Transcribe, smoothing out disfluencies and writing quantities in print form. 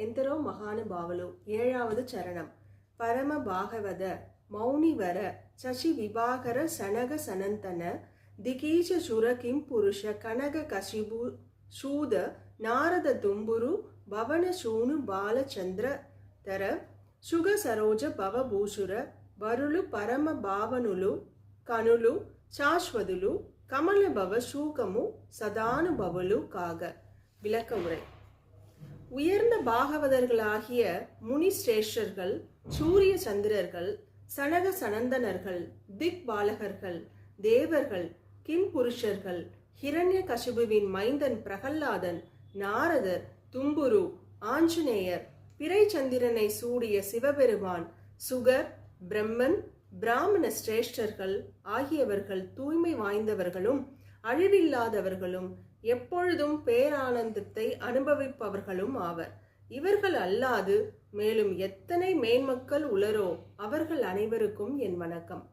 ఎందరో మహానుభావులు. 7వ చరణం. పరమ భాగవత మౌనివర శశి విభాకర సనగ సనంతన దికీచ శురకిం పురుష కనగ కశిబు శూద నారద తుంబురు భవన శూను బాలచంద్ర తర శుగ సరోజ భవభూషుర వరులు పరమ భావనులు కనులు శాశ్వతులు கமல பவ சூகமு சதானுபவலு காக. விளக்க உரை. உயர்ந்த பாகவதர்களாகிய முனி சிரேஷ்டர்கள், சூரிய சந்திரர்கள், சனக சனந்தனர்கள், திக் பாலகர்கள், தேவர்கள், கிம்புருஷர்கள், ஹிரண்ய கசிபுவின் மைந்தன் பிரகல்லாதன், நாரதர், தும்புரு, ஆஞ்சநேயர், பிறை சந்திரனை சூடிய சிவபெருமான், சுகர், பிரம்மன், பிராமண சிரேஷ்டர்கள் ஆகியவர்கள் தூய்மை வாய்ந்தவர்களும் அழிவில்லாதவர்களும் எப்பொழுதும் பேரானந்தத்தை அனுபவிப்பவர்களும் ஆவர். இவர்கள் அல்லாது மேலும் எத்தனை மேன்மக்கள் உளரோ அவர்கள் அனைவருக்கும் என் வணக்கம்.